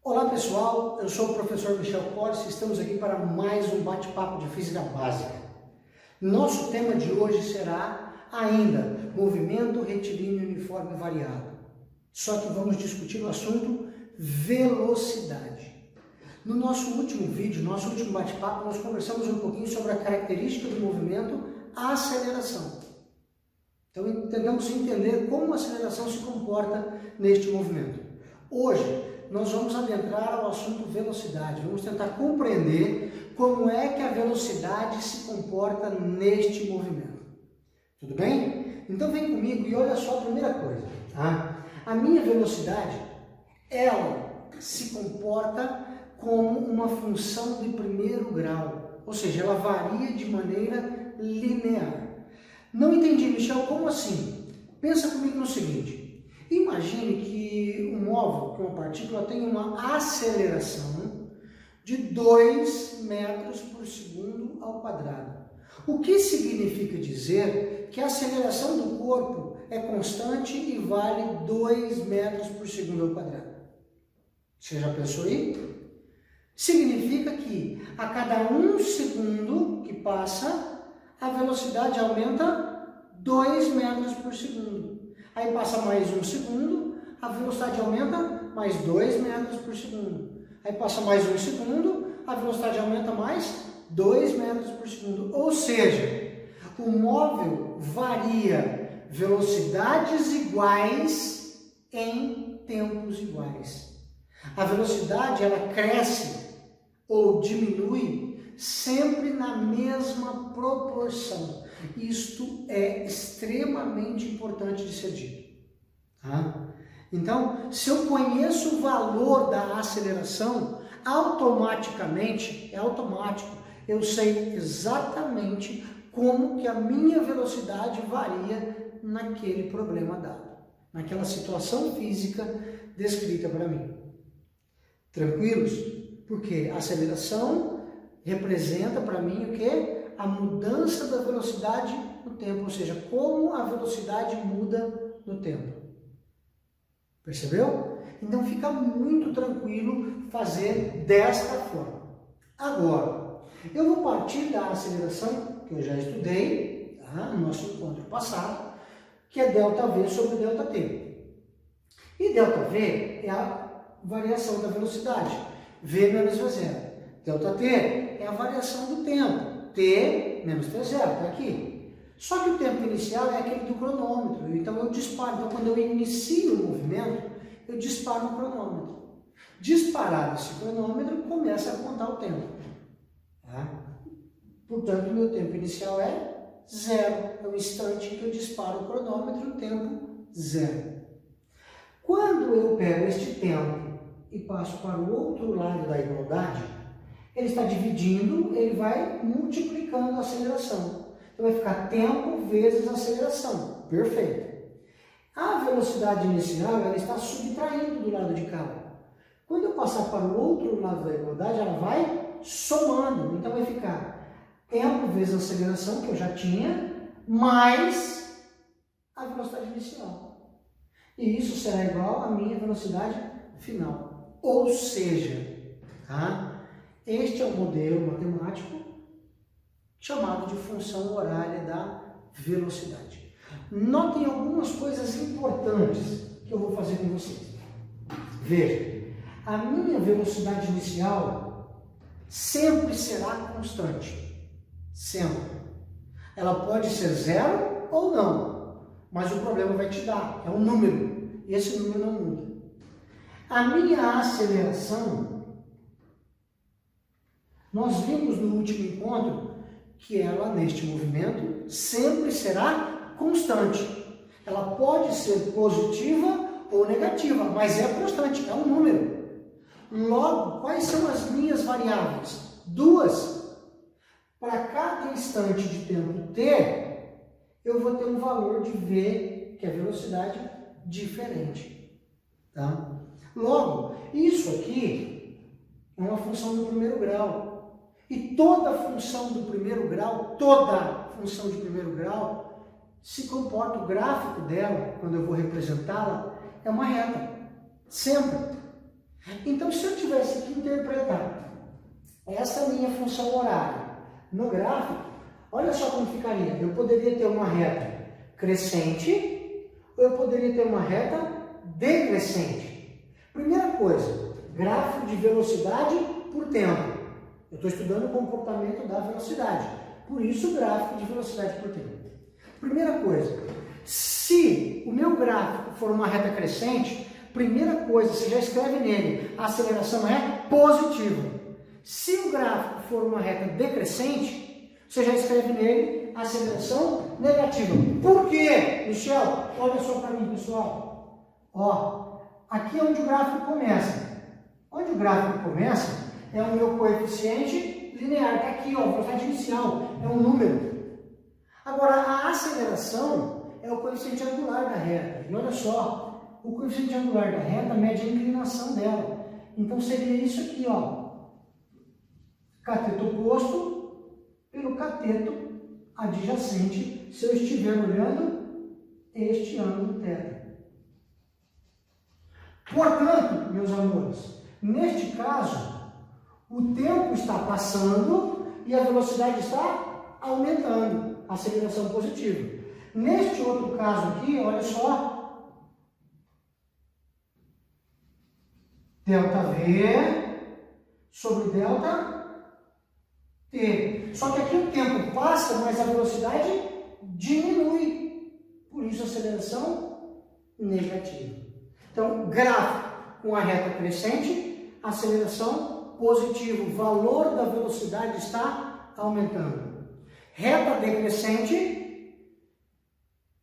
Olá pessoal, eu sou o professor Michel Corsi e estamos aqui para mais um bate-papo de Física Básica. Nosso tema de hoje será ainda movimento retilíneo uniforme variado. Só que vamos discutir o assunto velocidade. No nosso último vídeo, nosso último bate-papo, nós conversamos um pouquinho sobre a característica do movimento, a aceleração. Então tentamos entender como a aceleração se comporta neste movimento. Hoje nós vamos adentrar ao assunto velocidade, vamos tentar compreender como é que a velocidade se comporta neste movimento. Tudo bem? Então vem comigo e olha só a primeira coisa. Tá? A minha velocidade, ela se comporta como uma função de primeiro grau, ou seja, ela varia de maneira linear. Não entendi, Michel, como assim? Pensa comigo no seguinte, imagine que um móvel, que uma partícula, tem uma aceleração de 2 metros por segundo ao quadrado. O que significa dizer que a aceleração do corpo é constante e vale 2 metros por segundo ao quadrado? Você já pensou aí? Significa que a cada 1 segundo que passa, a velocidade aumenta 2 metros por segundo. Aí passa mais 1 segundo, a velocidade aumenta mais 2 metros por segundo. Aí passa mais 1 segundo, a velocidade aumenta mais 2 metros por segundo. Ou seja, o móvel varia velocidades iguais em tempos iguais. A velocidade ela cresce ou diminui sempre na mesma proporção. Isto é extremamente importante de ser dito. Tá? Então, se eu conheço o valor da aceleração, automaticamente, é automático, eu sei exatamente como que a minha velocidade varia naquele problema dado, naquela situação física descrita para mim. Tranquilos? Porque a aceleração representa para mim o quê? A mudança da velocidade no tempo, ou seja, como a velocidade muda no tempo. Percebeu? Então fica muito tranquilo fazer desta forma. Agora, eu vou partir da aceleração que eu já estudei no nosso encontro passado, que é ΔV sobre ΔT. E ΔV é a variação da velocidade, V menos V0. ΔT é a variação do tempo, T menos T0, está aqui. Só que o tempo inicial é aquele do cronômetro, então eu disparo. Então, quando eu inicio o movimento, eu disparo o cronômetro. Disparado esse cronômetro, começa a contar o tempo. Tá? Portanto, o meu tempo inicial é 0. É o instante que eu disparo o cronômetro, o tempo 0. Quando eu pego este tempo e passo para o outro lado da igualdade, ele está dividindo, ele vai multiplicando a aceleração. Então vai ficar tempo vezes aceleração. Perfeito. A velocidade inicial ela está subtraindo do lado de cá. Quando eu passar para o outro lado da igualdade, ela vai somando. Então vai ficar tempo vezes aceleração, que eu já tinha, mais a velocidade inicial. E isso será igual à minha velocidade final. Ou seja, tá? Este é o modelo matemático chamado de função horária da velocidade. Notem algumas coisas importantes que eu vou fazer com vocês. Veja, a minha velocidade inicial sempre será constante. Sempre. Ela pode ser 0 ou não, mas o problema vai te dar, é um número. E esse número não muda. A minha aceleração, nós vimos no último encontro que ela, neste movimento, sempre será constante. Ela pode ser positiva ou negativa, mas é constante, é um número. Logo, quais são as minhas variáveis? 2. Para cada instante de tempo t, eu vou ter um valor de v, que é velocidade, diferente. Tá? Logo, isso aqui é uma função do primeiro grau. E toda função do primeiro grau, toda função de primeiro grau, se comporta, o gráfico dela, quando eu vou representá-la, é uma reta. Sempre. Então, se eu tivesse que interpretar essa minha função horária no gráfico, olha só como ficaria. Eu poderia ter uma reta crescente ou eu poderia ter uma reta decrescente. Primeira coisa, gráfico de velocidade por tempo. Eu estou estudando o comportamento da velocidade, por isso gráfico de velocidade por tempo. Primeira coisa, se o meu gráfico for uma reta crescente, primeira coisa, você já escreve nele, a aceleração é positiva. Se o gráfico for uma reta decrescente, você já escreve nele a aceleração negativa. Por quê, Michel? Olha só para mim, pessoal. Ó, aqui é onde o gráfico começa. Onde o gráfico começa é o meu coeficiente linear, que é aqui, ó, velocidade inicial, é um número. Agora, a aceleração é o coeficiente angular da reta. E olha só, o coeficiente angular da reta mede a inclinação dela. Então, seria isso aqui, ó. Cateto oposto pelo cateto adjacente, se eu estiver olhando este ângulo θ. Portanto, meus amores, neste caso, o tempo está passando e a velocidade está aumentando, aceleração positiva. Neste outro caso aqui, olha só, ΔV sobre ΔT. Só que aqui o tempo passa, mas a velocidade diminui. Por isso, a aceleração negativa. Então, gráfico com a reta crescente, aceleração positiva. O valor da velocidade está aumentando. Reta decrescente,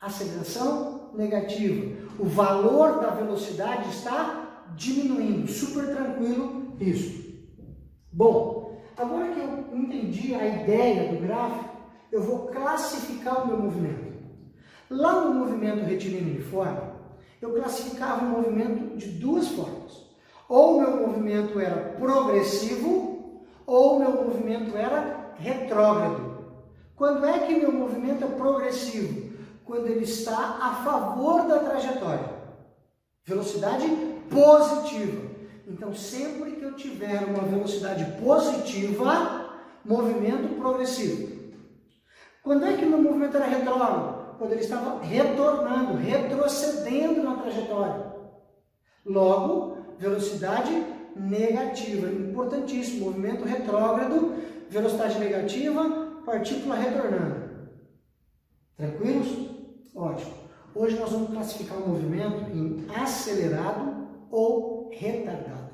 aceleração negativa. O valor da velocidade está diminuindo. Super tranquilo isso. Bom, agora que eu entendi a ideia do gráfico, eu vou classificar o meu movimento. Lá no movimento retilíneo uniforme, eu classificava o movimento de duas formas. Ou o meu movimento era progressivo, ou o meu movimento era retrógrado. Quando é que meu movimento é progressivo? Quando ele está a favor da trajetória. Velocidade positiva. Então, sempre que eu tiver uma velocidade positiva, movimento progressivo. Quando é que meu movimento era retrógrado? Quando ele estava retornando, retrocedendo na trajetória. Logo, velocidade negativa. Importantíssimo, movimento retrógrado, velocidade negativa, partícula retornando. Tranquilos? Ótimo. Hoje nós vamos classificar o movimento em acelerado ou retardado.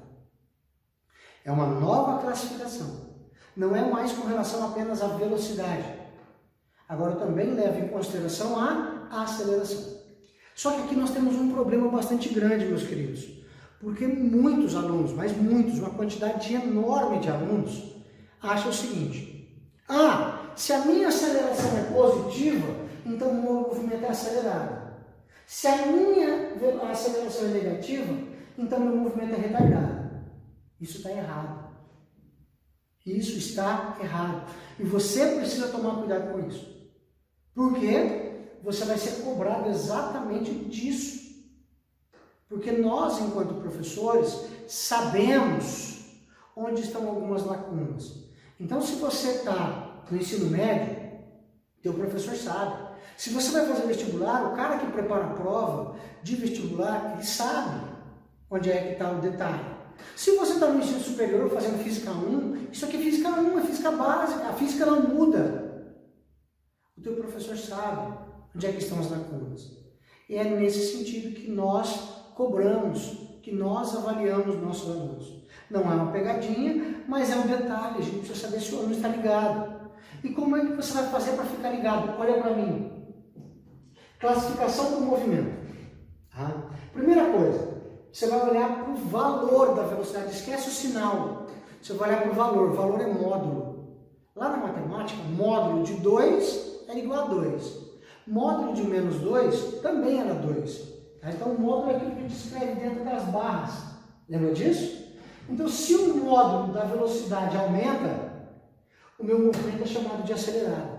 É uma nova classificação. Não é mais com relação apenas à velocidade. Agora também leva em consideração a aceleração. Só que aqui nós temos um problema bastante grande, meus queridos. Porque muitos alunos, mas muitos, uma quantidade enorme de alunos, acham o seguinte: se a minha aceleração é positiva, então o meu movimento é acelerado. Se a minha aceleração é negativa, então meu movimento é retardado. Isso está errado. Isso está errado. E você precisa tomar cuidado com isso. Porque você vai ser cobrado exatamente disso. Porque nós, enquanto professores, sabemos onde estão algumas lacunas. Então, se você está no ensino médio, teu professor sabe. Se você vai fazer vestibular, o cara que prepara a prova de vestibular, ele sabe onde é que está o detalhe. Se você está no ensino superior fazendo Física 1, isso aqui é Física 1, é Física básica, a física não muda. O teu professor sabe onde é que estão as lacunas. E é nesse sentido que nós cobramos, que nós avaliamos nossos alunos. Não é uma pegadinha, mas é um detalhe, a gente precisa saber se o aluno está ligado. E como é que você vai fazer para ficar ligado? Olha para mim. Classificação do movimento. Primeira coisa, você vai olhar para o valor da velocidade, esquece o sinal. Você vai olhar para o valor é módulo. Lá na matemática, módulo de 2 era igual a 2. Módulo de menos 2 também era 2. Então o módulo é aquilo que a gente escreve dentro das barras. Lembra disso? Então se o módulo da velocidade aumenta, o meu movimento é chamado de acelerado.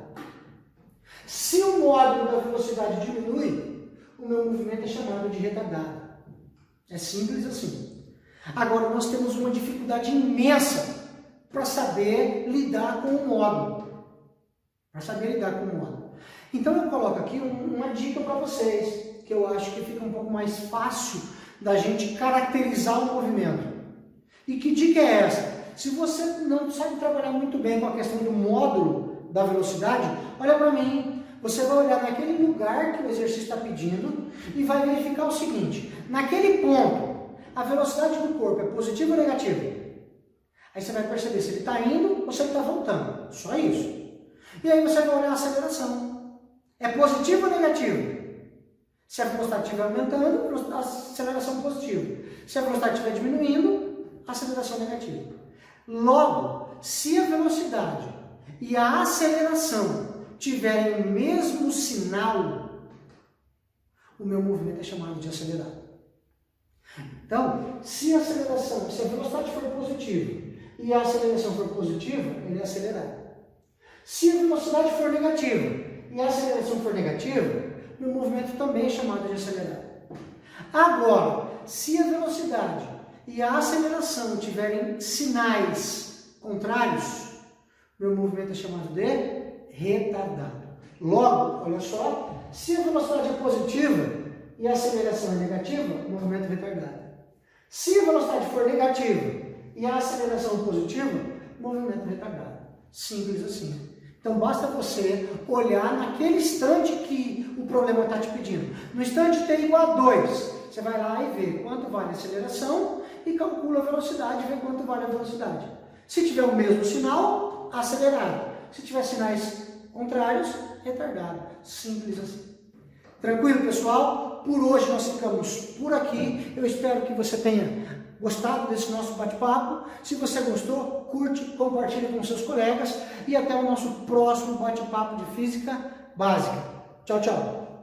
Se o módulo da velocidade diminui, o meu movimento é chamado de retardado. É simples assim. Agora, nós temos uma dificuldade imensa para saber lidar com o módulo. Então, eu coloco aqui uma dica para vocês, que eu acho que fica um pouco mais fácil da gente caracterizar o movimento. E que dica é essa? Se você não sabe trabalhar muito bem com a questão do módulo da velocidade, olha para mim, você vai olhar naquele lugar que o exercício está pedindo e vai verificar o seguinte, naquele ponto, a velocidade do corpo é positiva ou negativa? Aí você vai perceber se ele está indo ou se ele está voltando, só isso. E aí você vai olhar a aceleração, é positiva ou negativa? Se a velocidade estiver aumentando, a aceleração positiva. Se a velocidade estiver diminuindo, a aceleração negativa. Logo, se a velocidade e a aceleração tiverem o mesmo sinal, o meu movimento é chamado de acelerado. Então, se a velocidade for positiva e a aceleração for positiva, ele é acelerado. Se a velocidade for negativa e a aceleração for negativa, meu movimento também é chamado de acelerado. Agora, se a velocidade e a aceleração tiverem sinais contrários, meu movimento é chamado de retardado. Logo, olha só, se a velocidade é positiva e a aceleração é negativa, o movimento é retardado. Se a velocidade for negativa e a aceleração positiva, o movimento é retardado. Simples assim. Então basta você olhar naquele instante que o problema está te pedindo. No instante t igual a 2, você vai lá e vê quanto vale a aceleração e calcula a velocidade e vê quanto vale a velocidade. Se tiver o mesmo sinal, acelerado. Se tiver sinais contrários, retardado. Simples assim. Tranquilo, pessoal? Por hoje nós ficamos por aqui. Eu espero que você tenha gostado desse nosso bate-papo. Se você gostou, curte, compartilhe com seus colegas e até o nosso próximo bate-papo de Física Básica. Tchau, tchau!